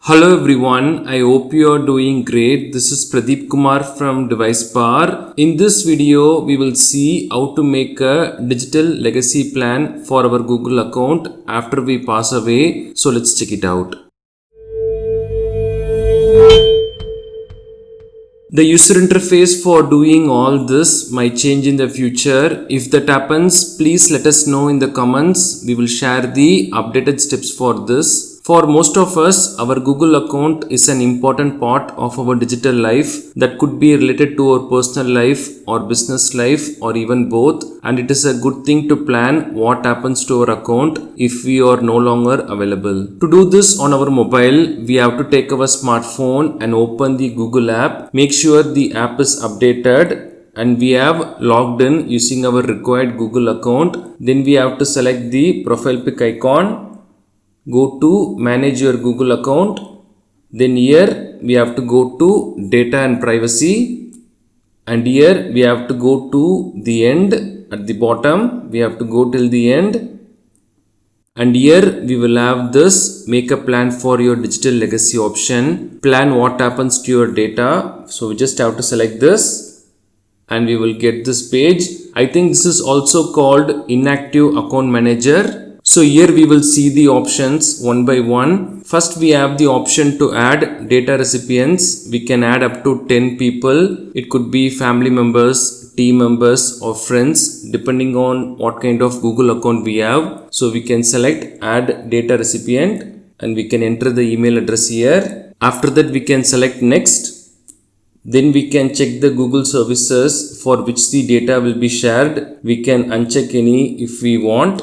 Hello everyone, I hope you are doing great. This is Pradeep Kumar from DeviceBAR. In this video, we will see how to make a digital legacy plan for our Google account after we pass away. So let's check it out. The user interface for doing all this might change in the future. If that happens, please let us know in the comments. We will share the updated steps for this. For most of us, our Google account is an important part of our digital life that could be related to our personal life or business life or even both, and it is a good thing to plan what happens to our account if we are no longer available. To do this on our mobile, we have to take our smartphone and open the Google app. Make sure the app is updated and we have logged in using our required Google account. Then we have to select the profile pic icon. Go to manage your Google account. Then here we have to go to data and privacy, and here we have to go to the end. At the bottom we have to go till the end, and here we will have this make a plan for your digital legacy option. Plan what happens to your data. So we just have to select this and we will get this page. I think this is also called inactive account manager. So here we will see the options one by one. First we have the option to add data recipients. We can add up to 10 people. It could be family members, team members or friends depending on what kind of Google account we have. So we can select add data recipient and we can enter the email address here. After that we can select next. Then we can check the Google services for which the data will be shared. We can uncheck any if we want.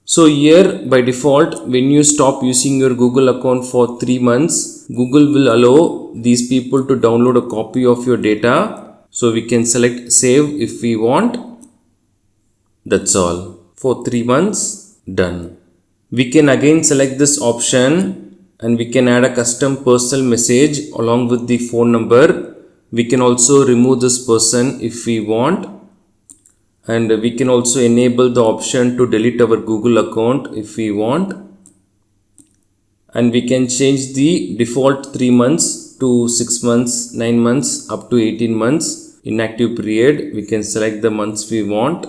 So here by default, when you stop using your Google account for 3 months, Google will allow these people to download a copy of your data. So we can select save if we want. That's all. For 3 months, done. We can again select this option and we can add a custom personal message along with the phone number. We can also remove this person if we want. And we can also enable the option to delete our Google account if we want. And we can change the default 3 months to 6 months, 9 months, up to 18 months inactive period. We can select the months we want.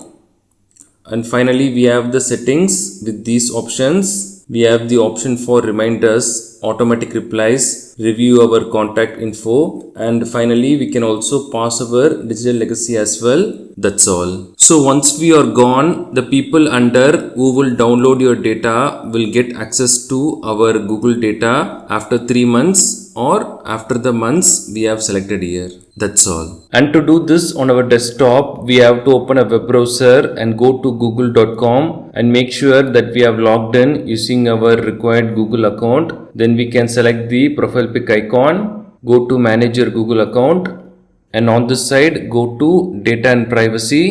And finally, we have the settings with these options. We have the option for reminders, automatic replies, review our contact info, and finally we can also pass our digital legacy as well. That's all. So once we are gone, the people under who will download your data will get access to our Google data after 3 months or after the months we have selected here. That's all. And to do this on our desktop, we have to open a web browser and go to google.com and make sure that we have logged in using our required Google account. Then we can select the profile pic icon, go to manage your Google account, and on this side go to data and privacy.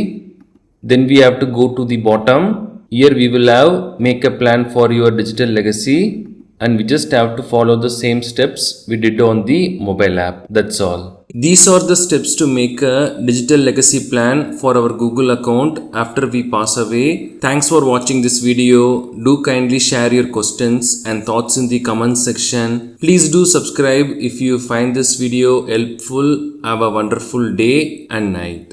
Then we have to go to the bottom. Here we will have make a plan for your digital legacy, and we just have to follow the same steps we did on the mobile app. That's all. These are the steps to make a digital legacy plan for our Google account after we pass away. Thanks for watching this video. Do kindly share your questions and thoughts in the comment section. Please do subscribe if you find this video helpful. Have a wonderful day and night.